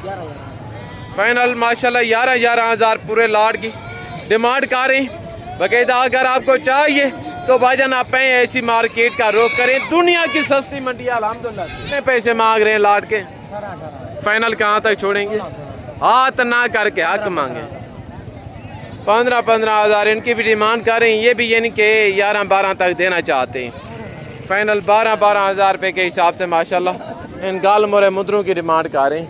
Final माशाल्लाह 11,000 पूरे लाट की डिमांड कर रहे हैं। बाकायदा अगर आपको चाहिए तो भाईजान आप ऐसी मार्केट का रुख करें, दुनिया की सस्ती मंडी है अल्हम्दुलिल्लाह। कितने पैसे मांग रहे हैं लाट के? फाइनल कहाँ तक छोड़ेंगे? हाथ ना करके हक मांगे। 15-15 हज़ार इनकी भी डिमांड कर रहे हैं, ये भी यानी कि 11-12 तक देना चाहते हैं। फाइनल 12-12 हज़ार रुपये के हिसाब से माशाल्लाह इन गाल मोरे मुद्रों की डिमांड कर रहे हैं।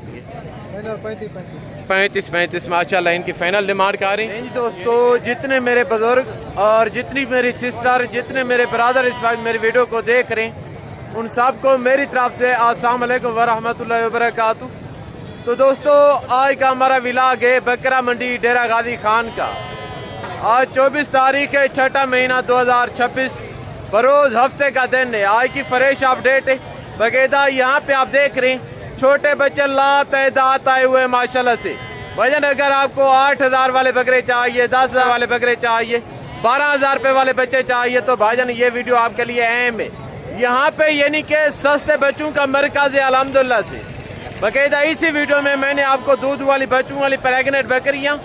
35 माशाल्लाह इनकी फाइनल डिमांड कर रहे हैं। दोस्तों जितने मेरे बुजुर्ग और जितनी मेरी सिस्टर, जितने मेरे ब्रदर इस वक्त मेरी वीडियो को देख रहे हैं, उन सबको मेरी तरफ से अस्सलाम वालेकुम व रहमतुल्लाहि व बरकातुहू। तो दोस्तों आज का हमारा व्लॉग है बकरा मंडी डेरा गाजी खान का। आज 24 तारीख है, 6वां महीना 2026, बरोज हफ्ते का दिन है। आज की फ्रेश अपडेट है। बाकायदा यहाँ पे आप देख रहे हैं छोटे बच्चे ला तादाद आए हुए माशाल्लाह से। वजन अगर आपको 8,000 वाले बकरे चाहिए, 10,000 वाले बकरे चाहिए, 12,000 रुपये वाले बच्चे चाहिए तो भाईजान ये वीडियो आपके लिए अहम है। यहाँ पे यानी कि सस्ते बच्चों का मरकज है अल्हम्दुलिल्लाह से। बाकायदा इसी वीडियो में मैंने आपको दूध वाली बच्चों वाली प्रेगनेंट बकरियाँ,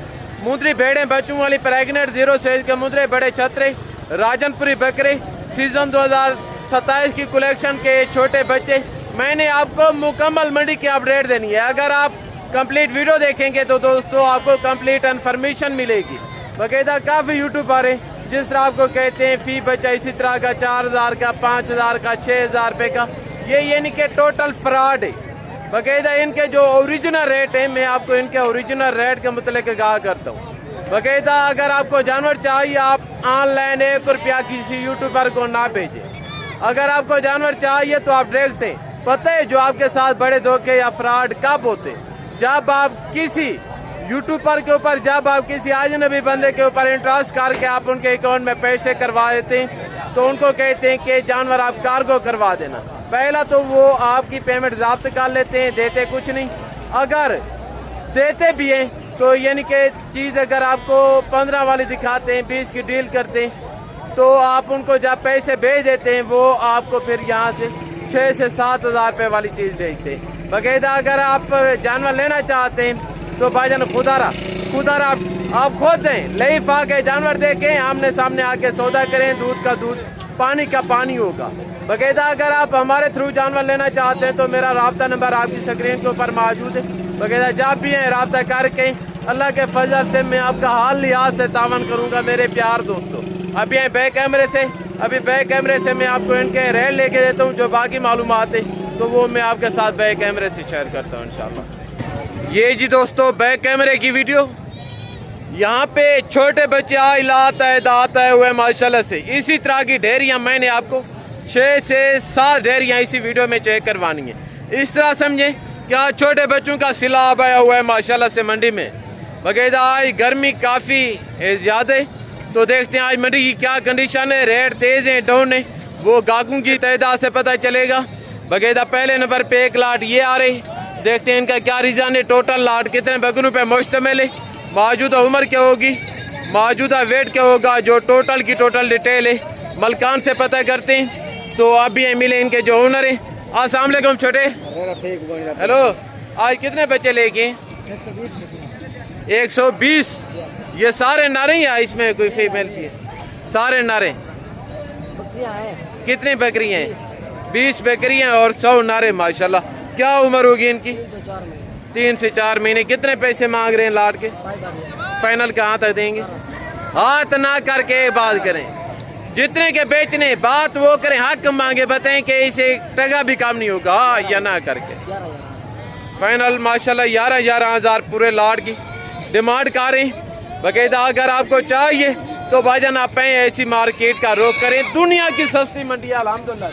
मुंदरी भेड़ें बच्चों वाली प्रेगनेंट 0 साइज के मुंदरे बड़े छतरे, राजनपुरी बकरे, सीजन 2027 की कलेक्शन के छोटे बच्चे, मैंने आपको मुकम्मल मंडी की अपडेट देनी है। अगर आप कंप्लीट वीडियो देखेंगे तो दोस्तों आपको कंप्लीट इन्फॉर्मेशन मिलेगी। बाकायदा काफ़ी यूट्यूबर हैं जिस तरह आपको कहते हैं फी बच्चा इसी तरह का 4,000 का, 5,000 का, 6,000 रुपये का, ये यानी कि टोटल फ्रॉड है। बाकायदा इनके जो ओरिजिनल रेट है मैं आपको इनके ओरिजिनल रेट के मतलब आगाह करता हूँ। बाकायदा अगर आपको जानवर चाहिए आप ऑनलाइन 1 रुपया किसी यूट्यूबर को ना भेजें। अगर आपको जानवर चाहिए तो आप डायरेक्ट हैं। पता है जो आपके साथ बड़े धोखे या फ्रॉड कब होते? जब आप किसी यूट्यूबर के ऊपर, जब आप किसी अजनबी बंदे के ऊपर इंटरेस्ट करके आप उनके अकाउंट में पैसे करवा देते हैं तो उनको कहते हैं कि जानवर आप कार्गो करवा देना। पहला तो वो आपकी पेमेंट ज़ब्त कर लेते हैं, देते कुछ नहीं। अगर देते भी हैं तो यानी कि चीज़ अगर आपको 15 वाली दिखाते हैं, 20 की डील करते हैं तो आप उनको जब पैसे भेज देते हैं वो आपको फिर यहाँ से 6 से 7 हज़ार रुपये वाली चीज़ भेजते हैं। बाकायदा अगर आप जानवर लेना चाहते हैं तो भाईजान खुदारा आप खुद दें, लईफ आके जानवर देखें, आमने सामने आके सौदा करें, दूध का दूध, पानी का पानी होगा। बाकायदा अगर आप हमारे थ्रू जानवर लेना चाहते हैं तो मेरा राब्ता नंबर आपकी स्क्रीन के ऊपर मौजूद है। बाकायदा जब भी है राब्ता करके अल्लाह के फजल से मैं आपका हाल लिहाज से तावन करूँगा मेरे प्यार दोस्तों। अभी हैं बैक कैमरे से मैं आपको इनके रेट लेके देता हूँ, जो बाकी मालूमात है तो वो मैं आपके साथ बैक कैमरे से शेयर करता हूँ इंशाल्लाह। ये जी दोस्तों बैक कैमरे की वीडियो। यहाँ पे छोटे बच्चे आए हुए माशाल्लाह से। इसी तरह की डेयरियाँ मैंने आपको 6 से 7 डेयरियाँ इसी वीडियो में चेक करवानी है। इस तरह समझें क्या छोटे बच्चों का सिलाब आया हुआ है माशाल्लाह से मंडी में। बाकायदा आज गर्मी काफ़ी ज़्यादा है तो देखते हैं आज मंडी की क्या कंडीशन है। रेट तेज़ है डाउन है वो गाहकों की तादाद से पता चलेगा। बाकायदा पहले नंबर पे 1 लाट ये आ रही, देखते हैं इनका क्या रीज़न है। टोटल लाट कितने बकरों पे मुश्तमिल है, मौजूदा उम्र क्या होगी, मौजूदा वेट क्या होगा, जो टोटल की टोटल डिटेल है मलकान से पता करते हैं। तो अभी मिले इनके जो ओनर हैं। अस्सलाम वालेकुम छोटे। हेलो, आज कितने बच्चे लेके? 120। ये सारे नारे हैं, इसमें कोई फीमेल की? सारे नारे। कितनी बकरियाँ हैं? 20 बकरियाँ और 100 नारे माशाल्लाह। क्या उम्र होगी इनकी? 3 से 4 महीने। कितने पैसे मांग रहे हैं लाट के? फाइनल कहाँ तक देंगे? हाथ ना करके बात करें, जितने के बेचने बात वो करें, हक मांगे, बताएं कि इसे टका भी काम नहीं होगा। हाँ या ना करके फाइनल माशाल्लाह 11,000 हज़ार पूरे लाट की डिमांड कर रहे हैं। बाकायदा अगर आपको चाहिए तो भाईजान आप ऐसी मार्केट का रुख करें, दुनिया की सस्ती मंडी है अल्हम्दुलिल्लाह।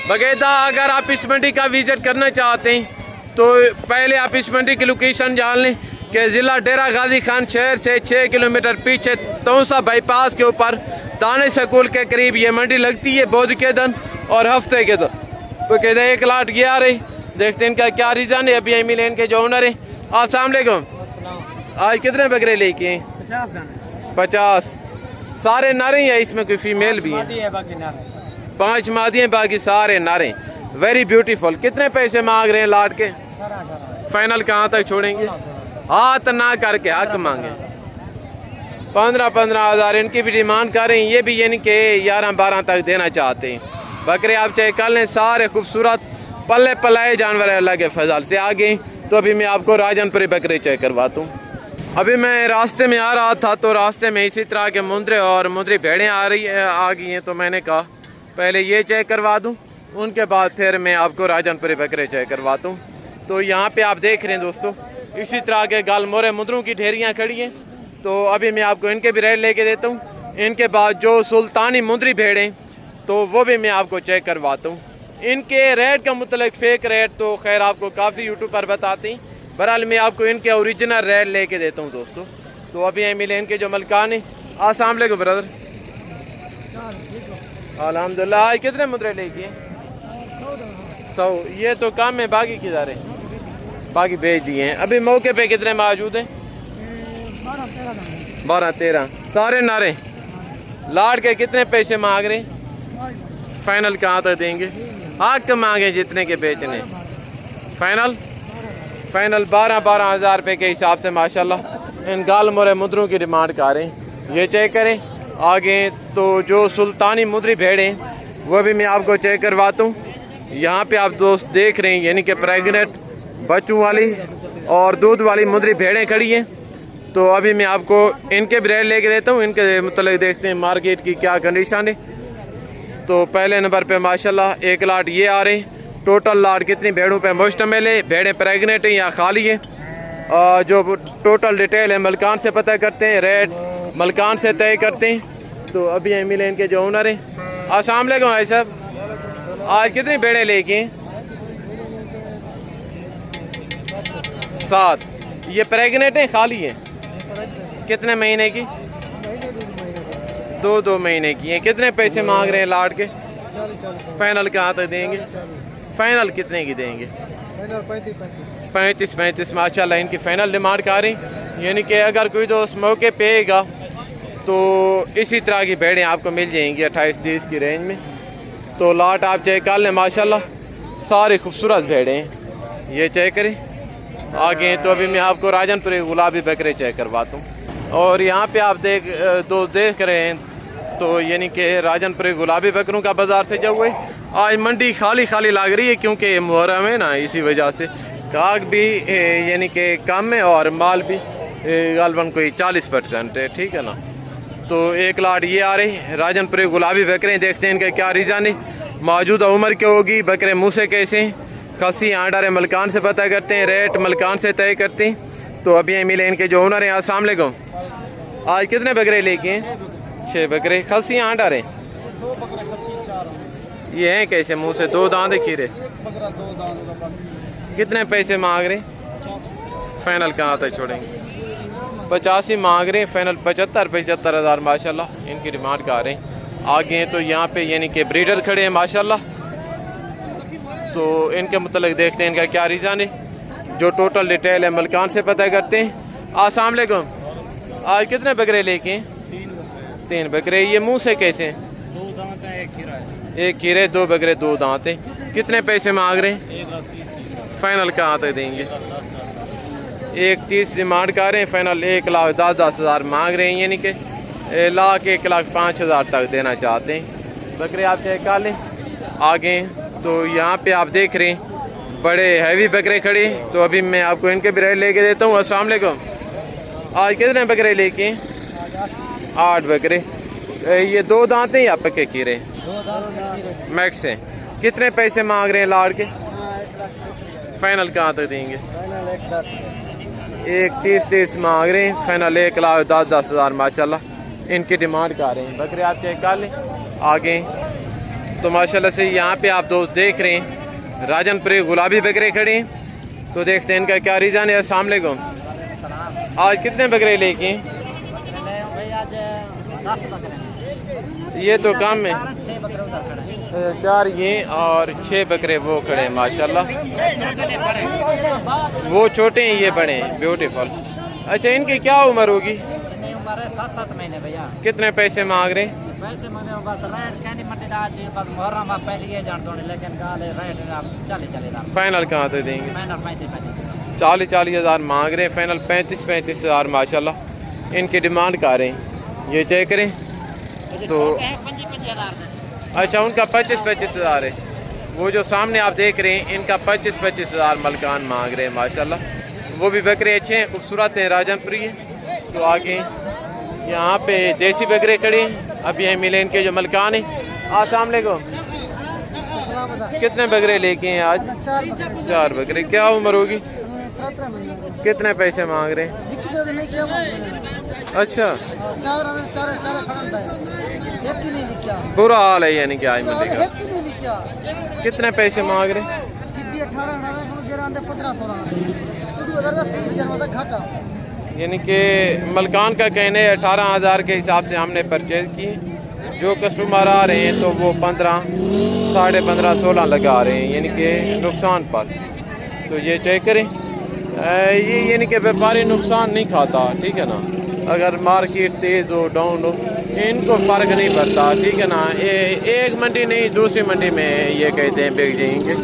बाकायदा अगर आप इस मंडी का विजिट करना चाहते हैं तो पहले आप इस मंडी की लोकेशन जान लें कि ज़िला डेरा गाजी खान शहर से 6 किलोमीटर पीछे तौसा बाईपास के ऊपर दाने स्कूल के करीब ये मंडी लगती है बुध के दिन और हफ्ते के दिन। बाकायदा 1 लाट ये आ रही, देखते हैं इनका क्या रीज़न है। अभी मिले इनके जो ओनर हैं। अस्सलाम वालेकुम। आज कितने बकरे लेके हैं? 50। सारे नारे हैं, इसमें कोई फीमेल भी है? 5 मादी हैं, बाकी सारे नारे। Very beautiful. कितने पैसे मांग रहे हैं लाट के? फाइनल कहाँ तक छोड़ेंगे? हाथ ना करके हक मांगे। 15-15 हज़ार इनकी भी डिमांड कर रहे हैं, ये भी यानी कि 11-12 तक देना चाहते हैं। बकरे आप चेक कर लें, सारे खूबसूरत पल्ले पलाए जानवर अल्लाह के फजल से। आगे तो अभी मैं आपको राजनपुरी बकरे चेक करवाता हूँ। अभी मैं रास्ते में आ रहा था तो रास्ते में इसी तरह के मुंदरे और मुंदरी भेड़ें आ गई हैं, तो मैंने कहा पहले ये चेक करवा दूँ, उनके बाद फिर मैं आपको राजनपुरी बकरे चेक करवाता हूँ। तो यहाँ पे आप देख रहे हैं दोस्तों, इसी तरह के गाल मोरे मुंदरों की ढेरियाँ खड़ी हैं। तो अभी मैं आपको इनके भी रेट लेके देता हूँ। इनके बाद जो सुल्तानी मुंदरी भेड़ें तो वो भी मैं आपको चेक करवाता हूँ। इनके रेट का मुतलक फ़ेक रेट तो खैर आपको काफ़ी यूट्यूब पर बताती हैं, बहरहाल मैं आपको इनके ओरिजिनल रेट लेके देता हूँ दोस्तों। तो अभी यहाँ मिले इनके जो मलकान हैं। अस्सलाम वालेकुम ब्रदर। अल्हम्दुलिल्लाह। आज कितने मुद्रे लेके? 100। ये तो काम में बाकी किधर है? बाकी भेज दिए हैं। अभी मौके पे कितने मौजूद हैं? 12-13 सारे नारे। लाड़ के कितने पैसे मांग रहे? फाइनल कहाँ तक देंगे? हक मांगे जितने के बेचने। फाइनल 12-12 हज़ार रुपये के हिसाब से माशाल्लाह इन गाल मोरे मुद्रों की डिमांड कर रहे हैं। ये चेक करें। आगे तो जो सुल्तानी मुद्री भेड़ें वो भी मैं आपको चेक करवाता हूँ। यहाँ पे आप दोस्त देख रहे हैं यानी कि प्रेगनेंट बच्चों वाली और दूध वाली मुद्री भेड़ें खड़ी हैं। तो अभी मैं आपको इनके भी रेट लेके देता हूँ, इनके मतलब देखते हैं मार्केट की क्या कंडीशन है। तो पहले नंबर पे माशाल्लाह एक लाट ये आ रहे हैं। टोटल लाट कितनी भेड़ों पे मुश्तमिल है? भेड़ें प्रेगनेंट हैं या खाली है? जो टोटल डिटेल है मलकान से पता करते हैं, रेट मलकान से तय करते हैं। तो अभी यहाँ मिले इनके जो ओनर हैं। अस्सलाम वालेकुम भाई साहब, आज कितनी भेड़ें लेके? 7। ये प्रेगनेंट हैं खाली है? कितने महीने की? 2 महीने की है। कितने पैसे मांग रहे हैं लाट के? फाइनल कहाँ तक देंगे? फाइनल कितने की देंगे? 35 माशाल्लाह इनकी फाइनल डिमांड कर रही। यानी कि अगर कोई दोस्त मौके पे आएगा तो इसी तरह की भेड़ें आपको मिल जाएंगी 28-30 की रेंज में। तो लाट आप चेक कर लें, माशाल्लाह सारी खूबसूरत भेड़ें हैं। ये चेक करें। आगे तो अभी मैं आपको राजनपुरी गुलाबी बकरे चेक करवाता हूँ। और यहाँ पे आप देख रहे हैं तो यानी कि राजनपुरी गुलाबी बकरों का बाजार सजा हुआ है। आज मंडी खाली लग रही है क्योंकि मुहर्रम है ना, इसी वजह से गाहक भी यानी कि कम है और माल भी गालबन कोई 40% है, ठीक है ना। तो एक लाट ये आ रही राजनपुरी गुलाबी बकरे, देखते हैं इनका क्या रीज़न है, मौजूदा उम्र क्या होगी, बकरे मुँह से कैसे हैं, खसी आंडारे मलकान से पता करते हैं, रेट मलकान से तय करते हैं। तो अभी मिले इनके जो ओनर हैं। अस्सलाम वालेकुम। आज कितने बकरे लेके हैं? 6 बकरे। खसी आंडारे? 2 बकरे खसी 4। ये हैं कैसे? मुँह से 2 दांत खीरे। कितने पैसे मांग रहे? 50। फाइनल कहाँ तक छोड़ेंगे? 85 मांग रहे हैं। फाइनल 75 हज़ार माशाल्लाह इनकी डिमांड कर रहे हैं। आगे हैं तो यहाँ पे यानी कि ब्रीडर खड़े हैं माशाल्लाह। तो इनके मतलब देखते हैं इनका क्या रीज़न है, जो टोटल डिटेल है मलकान से पता करते हैं। अस्सलाम वालेकुम। आज कितने बकरे लेके हैं? 3 बकरे। ये मुँह से कैसे हैं? 2 दांत है, 1 खीरा है। 1 खीरे 2 बकरे 2 दांत हैं। कितने पैसे मांग रहे हैं? 1,30,000। फाइनल कहाँ तक देंगे? 1,30,000 डिमांड कर रहे हैं। फाइनल 1,10,10 हज़ार मांग रहे हैं, यानी कि 1,05,000 तक देना चाहते हैं। बकरे आप चेक कर लें। आगे तो यहाँ पे आप देख रहे हैं बड़े हैवी बकरे खड़े। तो अभी मैं आपको इनके भी रेट लेके देता हूँ। अस्सलाम वालेकुम। आज कितने बकरे लेके? 8 बकरे। ये 2 दांत हैं या पक्के खीरे? मैक्स हैं। कितने पैसे मांग रहे हैं लाड़ के? फाइनल कहाँ तक देंगे? 1,30,000 मांग रहे हैं। फाइनल 1,10,10 हज़ार माशाल्लाह इनकी डिमांड कर रहे हैं। बकरे आप चेक कर लें। आगे तो माशाल्लाह से यहाँ पे आप दोस्त देख रहे हैं राजनपुरी गुलाबी बकरे खड़े हैं। तो देखते हैं इनका क्या रीज़न है। अस्सलाम वालेकुम। आज कितने बकरे लेके हैं? 10 बकरे। ये तो कम है। 6 बकरे उधर खड़े हैं। 4 ये और 6 बकरे वो खड़े हैं माशाल्लाह। वो छोटे हैं, ये बड़े हैं, ब्यूटीफुल। अच्छा, इनकी क्या उम्र होगी? इनकी उम्र है 7 महीने भैया। कितने पैसे मांग रहे हैं? पैसे मांगे बस रेट कहती मट्टी दाल जी बस मुहर्रम आप पहले ये जान दो, लेकिन गाले रेट आप 40,000। फाइनल कहाँ तक देंगे? फाइनल 35,000। 40,000 मांग रहे हैं, फाइनल 35,000 माशाल्लाह इनकी डिमांड कर रहे हैं। ये चेक करें तो अच्छा उनका 25,000 है। वो जो सामने आप देख रहे हैं इनका 25,000 मलकान मांग रहे हैं माशाल्लाह। वो भी बकरे अच्छे हैं, खूबसूरत हैं, राजनपुरी है। तो आगे यहाँ पे देसी बकरे खड़े हैं, अब यहीं मिले इनके जो मलकान हैं। अस्सलाम वालेकुम, कितने बकरे लेके हैं आज? 4 बकरे। क्या उम्र होगी? कितने पैसे मांग रहे हैं? अच्छा बुरा हाल है यानी कि आज मंडी का। कितने पैसे मांग रहे हैं? यानी कि मलकान का कहने 18,000 के हिसाब से हमने परचेज की। जो कस्टमर आ रहे हैं तो वो 15, 15.5, 16 लगा रहे हैं यानी कि नुकसान पर। तो ये चेक करें, ये यानी कि व्यापारी नुकसान नहीं खाता, ठीक है ना। अगर मार्केट तेज़ हो डाउन हो इनको फ़र्क नहीं पड़ता, ठीक है ना। एक मंडी नहीं दूसरी मंडी में ये कहते हैं बिक जाएंगे।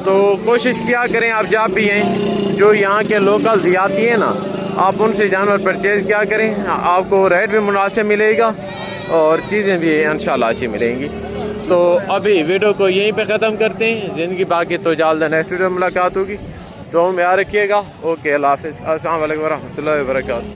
तो कोशिश क्या करें आप जब भी हैं जो यहाँ के लोकल देहाती हैं ना, आप उनसे जानवर परचेज़ क्या करें, आपको रेट भी मुनासिब मिलेगा और चीज़ें भी इंशाल्लाह अच्छी मिलेंगी। तो अभी वीडियो को यहीं पे ख़त्म करते हैं। ज़िंदगी बाकी तो जल्द नेक्स्ट वीडियो में मुलाकात होगी। तो में याद रखिएगा। ओके, अल्लाह हाफ़िज़। अस्सलाम वालेकुम व रहमतुल्लाहि व बरकातहू।